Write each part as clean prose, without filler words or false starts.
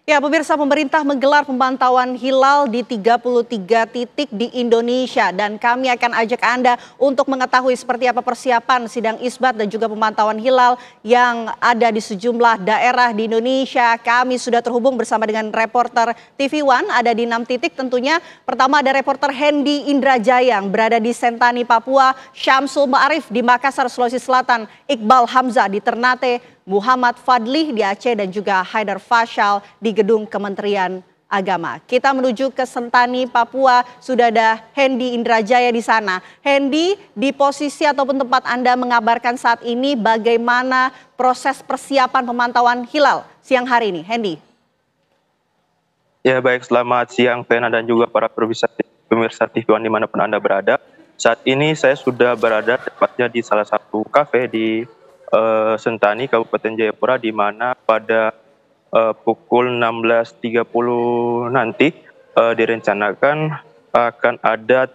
Ya, pemirsa, pemerintah menggelar pemantauan hilal di 33 titik di Indonesia dan kami akan ajak Anda untuk mengetahui seperti apa persiapan sidang isbat dan juga pemantauan hilal yang ada di sejumlah daerah di Indonesia. Kami sudah terhubung bersama dengan reporter TV One, ada di 6 titik tentunya. Pertama ada reporter Hendy Indrajaya yang berada di Sentani, Papua, Syamsul Ma'arif di Makassar, Sulawesi Selatan, Iqbal Hamzah di Ternate, Muhammad Fadli di Aceh dan juga Haidar Fasyal di Gedung Kementerian Agama. Kita menuju ke Sentani, Papua, sudah ada Hendy Indrajaya di sana. Hendy, di posisi ataupun tempat Anda mengabarkan saat ini bagaimana proses persiapan pemantauan hilal siang hari ini, Hendy? Ya baik, selamat siang Vena dan juga para pemirsa TV One dimanapun Anda berada. Saat ini saya sudah berada tepatnya di salah satu kafe di Sentani, Kabupaten Jayapura, di mana pada pukul 16.30 nanti direncanakan akan ada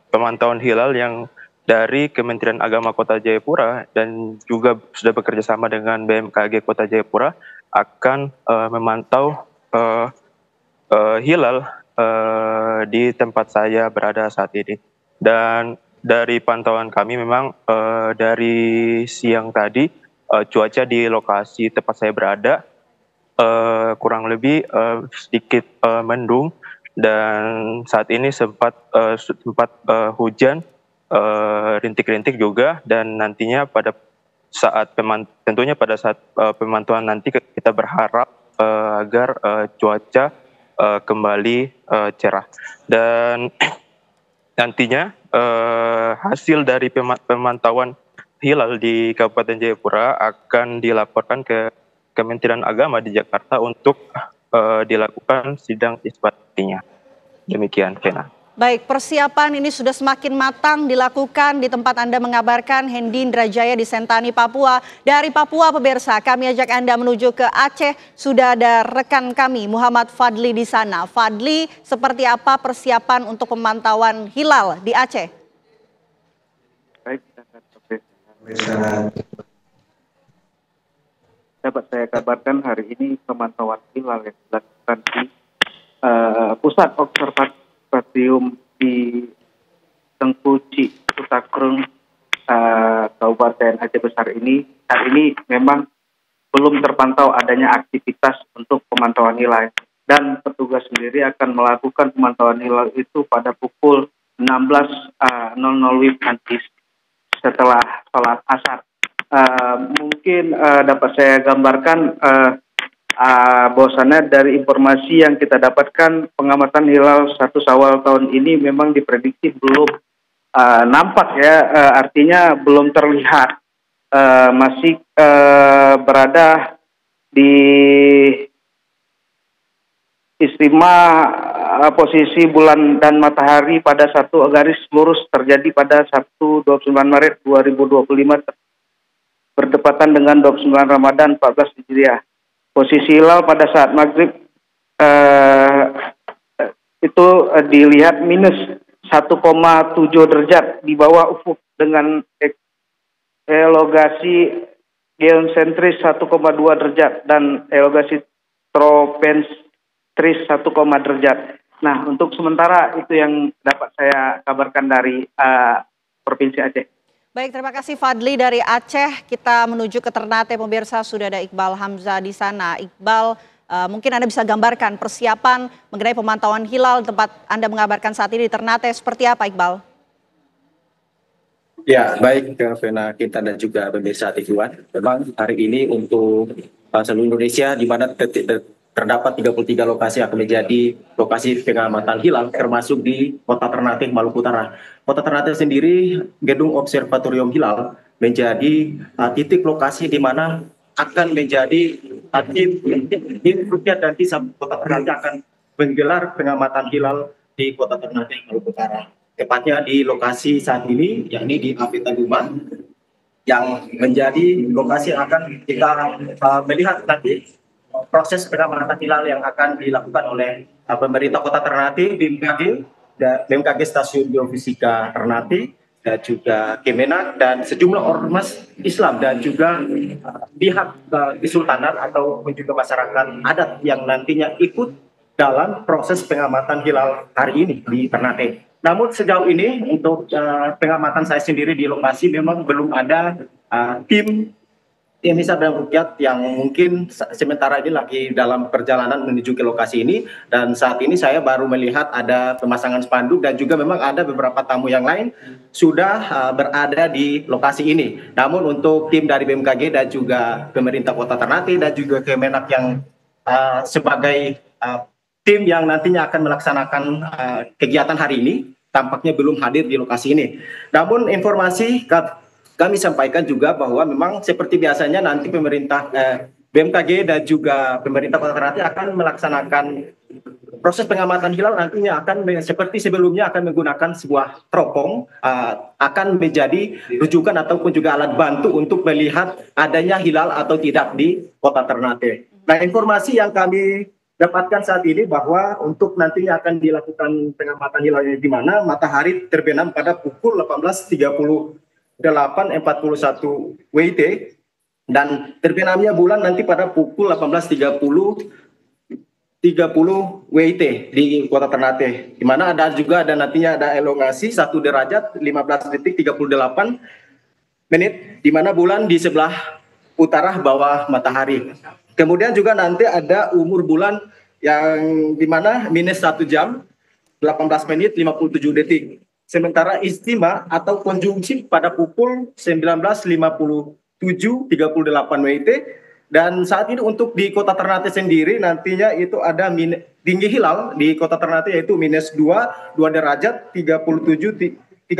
pemantauan hilal yang dari Kementerian Agama Kota Jayapura dan juga sudah bekerja sama dengan BMKG Kota Jayapura akan memantau hilal di tempat saya berada saat ini. Dan dari pantauan kami memang dari siang tadi cuaca di lokasi tempat saya berada kurang lebih sedikit mendung, dan saat ini sempat hujan rintik-rintik juga, dan nantinya pada saat pemantauan nanti kita berharap agar cuaca kembali cerah, dan nantinya hasil dari pemantauan hilal di Kabupaten Jayapura akan dilaporkan ke Kementerian Agama di Jakarta untuk dilakukan sidang isbatnya. Demikian, Vena. Baik, persiapan ini sudah semakin matang dilakukan di tempat Anda mengabarkan, Hendy Indrajaya di Sentani, Papua. Dari Papua, pemirsa, kami ajak Anda menuju ke Aceh. Sudah ada rekan kami, Muhammad Fadli di sana. Fadli, seperti apa persiapan untuk pemantauan hilal di Aceh? Baik, dapat saya kabarkan hari ini pemantauan hilal yang dilakukan di Pusat Observatorium di Tengkuci, Sutakrung, Kabupaten Aceh Besar ini, saat ini memang belum terpantau adanya aktivitas untuk pemantauan hilal, dan petugas sendiri akan melakukan pemantauan hilal itu pada pukul 16.00 WIB nanti setelah sholat asar. Mungkin dapat saya gambarkan bahwasannya dari informasi yang kita dapatkan, pengamatan hilal 1 Syawal tahun ini memang diprediksi belum nampak ya, artinya belum terlihat, masih berada di istimewa posisi bulan dan matahari pada satu garis lurus terjadi pada Sabtu 29 Maret 2025 berdepatan dengan 29 Ramadan 14 Hijriah. Posisi hilal pada saat maghrib itu dilihat minus 1,7 derajat di bawah ufuk dengan elongasi geosentris 1,2 derajat dan elongasi tropentris 1, derajat. Nah, untuk sementara itu yang dapat saya kabarkan dari Provinsi Aceh. Baik, terima kasih Fadli dari Aceh. Kita menuju ke Ternate, pemirsa, sudah ada Iqbal Hamzah di sana. Iqbal, mungkin Anda bisa gambarkan persiapan mengenai pemantauan hilal tempat Anda mengabarkan saat ini di Ternate seperti apa, Iqbal? Ya, baik Vena, kita dan juga pemirsa TV One. Memang hari ini untuk seluruh Indonesia di mana terdapat 33 lokasi akan menjadi lokasi pengamatan hilal, termasuk di Kota Ternate, Maluku Utara. Kota Ternate sendiri, Gedung Observatorium Hilal menjadi titik lokasi di mana akan menjadi tim Rupiah dan Tisab Kota Ternate akan menggelar pengamatan hilal di Kota Ternate, Maluku Utara. Tepatnya di lokasi saat ini, yakni di Apitaguma, yang menjadi lokasi yang akan kita melihat nanti proses pengamatan hilal yang akan dilakukan oleh pemerintah Kota Ternate, BMKG Stasiun Geofisika Ternate, dan juga Kemenak dan sejumlah ormas Islam dan juga pihak kesultanan atau juga masyarakat adat yang nantinya ikut dalam proses pengamatan hilal hari ini di Ternate. Namun sejauh ini untuk pengamatan saya sendiri di lokasi memang belum ada tim Hisab dan Rukyat yang mungkin sementara ini lagi dalam perjalanan menuju ke lokasi ini, dan saat ini saya baru melihat ada pemasangan spanduk dan juga memang ada beberapa tamu yang lain sudah berada di lokasi ini. Namun untuk tim dari BMKG dan juga pemerintah Kota Ternate dan juga Kemenak yang sebagai tim yang nantinya akan melaksanakan kegiatan hari ini tampaknya belum hadir di lokasi ini. Namun informasi kami sampaikan juga bahwa memang seperti biasanya nanti pemerintah BMKG dan juga pemerintah Kota Ternate akan melaksanakan proses pengamatan hilal nantinya akan seperti sebelumnya akan menggunakan sebuah teropong akan menjadi rujukan ataupun juga alat bantu untuk melihat adanya hilal atau tidak di Kota Ternate. Nah, informasi yang kami dapatkan saat ini bahwa untuk nantinya akan dilakukan pengamatan hilalnya di mana matahari terbenam pada pukul 18.41 WIT dan terbenamnya bulan nanti pada pukul 18.30 WIT di Kota Ternate, di mana ada nantinya ada elongasi 1 derajat 15 detik 38 menit, di mana bulan di sebelah utara bawah matahari. Kemudian juga nanti ada umur bulan yang di mana minus 1 jam 18 menit 57 detik. Sementara istima atau konjungsi pada pukul 19.57.38 WIT. Dan saat ini untuk di Kota Ternate sendiri nantinya itu ada tinggi hilal di Kota Ternate yaitu minus 2 derajat 37.31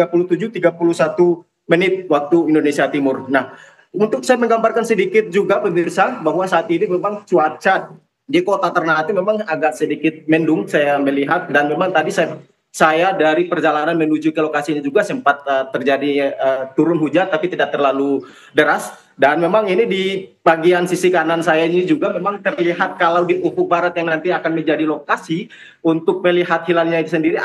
menit waktu Indonesia Timur. Nah, untuk saya menggambarkan sedikit juga pemirsa bahwa saat ini memang cuaca di Kota Ternate memang agak sedikit mendung saya melihat, dan memang tadi saya dari perjalanan menuju ke lokasi ini juga sempat terjadi turun hujan tapi tidak terlalu deras, dan memang ini di bagian sisi kanan saya ini juga memang terlihat kalau di ufuk barat yang nanti akan menjadi lokasi untuk melihat hilalnya itu sendiri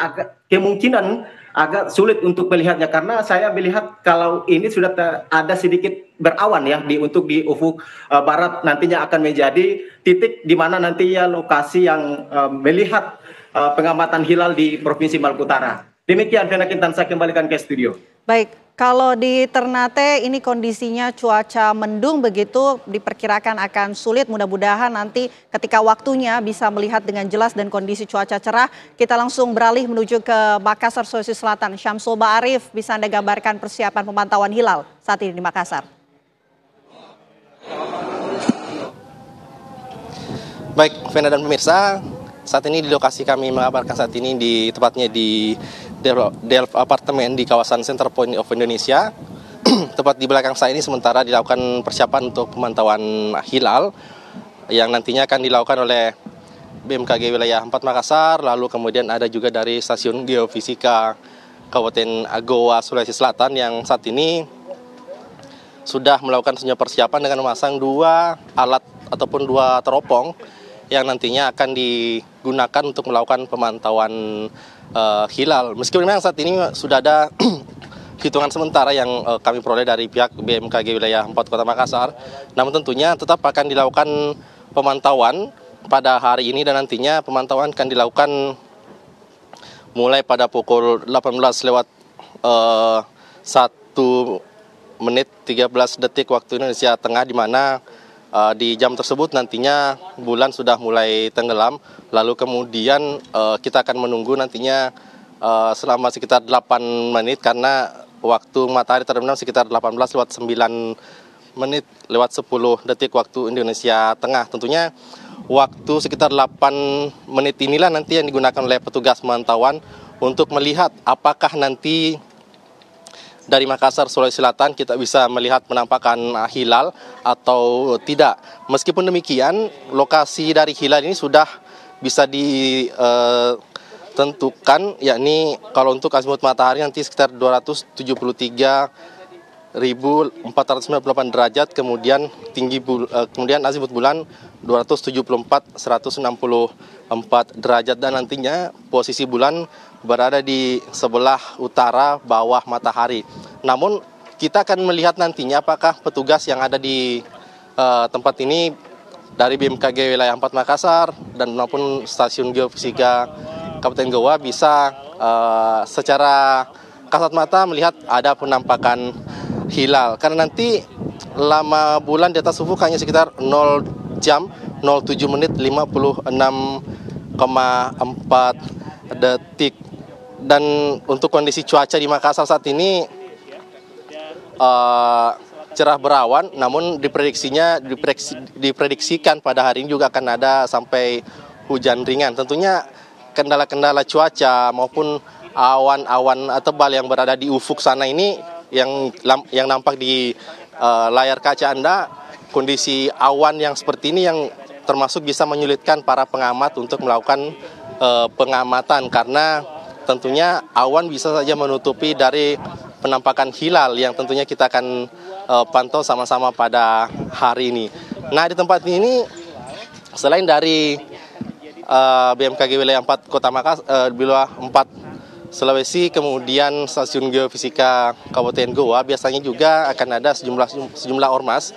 kemungkinan agak sulit untuk melihatnya karena saya melihat kalau ini sudah ada sedikit berawan ya untuk di ufuk barat nantinya akan menjadi titik di mana nantinya lokasi yang melihat pengamatan hilal di Provinsi Maluku Utara. Demikian Vena Kintan, saya kembalikan ke studio. Baik, kalau di Ternate ini kondisinya cuaca mendung begitu, diperkirakan akan sulit. Mudah-mudahan nanti ketika waktunya bisa melihat dengan jelas dan kondisi cuaca cerah. Kita langsung beralih menuju ke Makassar, Sulawesi Selatan. Syamsul Ba'arif, bisa Anda gambarkan persiapan pemantauan hilal saat ini di Makassar? Baik, Vena dan pemirsa, saat ini di lokasi kami mengabarkan saat ini tepatnya di Delft Apartemen di kawasan Center Point of Indonesia. Tepat di belakang saya ini sementara dilakukan persiapan untuk pemantauan hilal yang nantinya akan dilakukan oleh BMKG Wilayah 4 Makassar, lalu kemudian ada juga dari Stasiun Geofisika Kabupaten Goa, Sulawesi Selatan yang saat ini sudah melakukan sejumlah persiapan dengan memasang 2 alat ataupun 2 teropong yang nantinya akan digunakan untuk melakukan pemantauan hilal. Meskipun memang saat ini sudah ada hitungan sementara yang kami peroleh dari pihak BMKG Wilayah 4 Kota Makassar, namun tentunya tetap akan dilakukan pemantauan pada hari ini dan nantinya pemantauan akan dilakukan mulai pada pukul 18 lewat 1 menit 13 detik waktu Indonesia Tengah, di mana di jam tersebut nantinya bulan sudah mulai tenggelam, lalu kemudian kita akan menunggu nantinya selama sekitar 8 menit karena waktu matahari terbenam sekitar 18 lewat 9 menit lewat 10 detik waktu Indonesia Tengah. Tentunya waktu sekitar 8 menit inilah nanti yang digunakan oleh petugas pemantauan untuk melihat apakah nanti dari Makassar, Sulawesi Selatan kita bisa melihat penampakan hilal atau tidak. Meskipun demikian, lokasi dari hilal ini sudah bisa ditentukan, yakni kalau untuk azimut matahari nanti sekitar 273 1498 derajat, kemudian kemudian azimut bulan 164 derajat, dan nantinya posisi bulan berada di sebelah utara bawah matahari. Namun kita akan melihat nantinya apakah petugas yang ada di tempat ini dari BMKG wilayah 4 Makassar dan maupun stasiun geofisika Kabupaten Goa bisa secara kasat mata melihat ada penampakan hilal. Karena nanti lama bulan di atas ufuk hanya sekitar 0 jam 07 menit 56,4 detik. Dan untuk kondisi cuaca di Makassar saat ini cerah berawan, namun diprediksikan pada hari ini juga akan ada sampai hujan ringan. Tentunya kendala-kendala cuaca maupun awan-awan tebal yang berada di ufuk sana ini yang nampak di layar kaca Anda, kondisi awan yang seperti ini yang termasuk bisa menyulitkan para pengamat untuk melakukan pengamatan, karena tentunya awan bisa saja menutupi dari penampakan hilal yang tentunya kita akan pantau sama-sama pada hari ini. Nah, di tempat ini selain dari BMKG wilayah 4 Kota Makassar, wilayah 4 Sulawesi, kemudian stasiun geofisika Kabupaten Goa, biasanya juga akan ada sejumlah ormas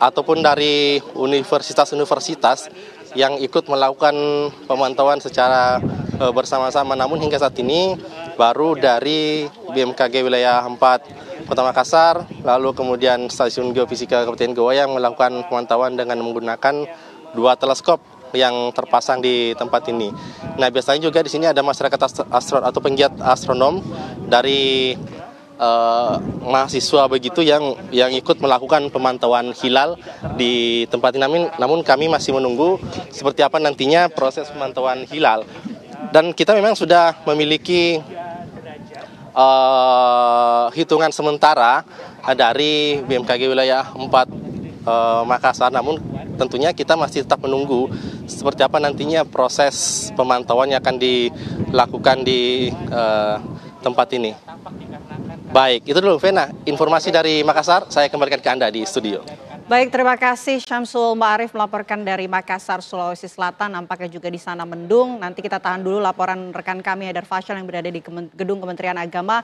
ataupun dari universitas-universitas yang ikut melakukan pemantauan secara bersama-sama. Namun hingga saat ini baru dari BMKG wilayah 4 Kota Makassar, lalu kemudian stasiun geofisika Kabupaten Goa yang melakukan pemantauan dengan menggunakan 2 teleskop yang terpasang di tempat ini. Nah, biasanya juga di sini ada masyarakat atau penggiat astronom dari mahasiswa begitu yang ikut melakukan pemantauan hilal di tempat ini. Namun kami masih menunggu seperti apa nantinya proses pemantauan hilal. Dan kita memang sudah memiliki hitungan sementara dari BMKG wilayah 4 Makassar, namun tentunya kita masih tetap menunggu seperti apa nantinya proses pemantauan yang akan dilakukan di tempat ini. Baik, itu dulu Vena, informasi dari Makassar, saya kembalikan ke Anda di studio. Baik, terima kasih Syamsul Ma'arif melaporkan dari Makassar, Sulawesi Selatan. Nampaknya juga di sana mendung. Nanti kita tahan dulu laporan rekan kami Haidar Fasyal yang berada di Gedung Kementerian Agama.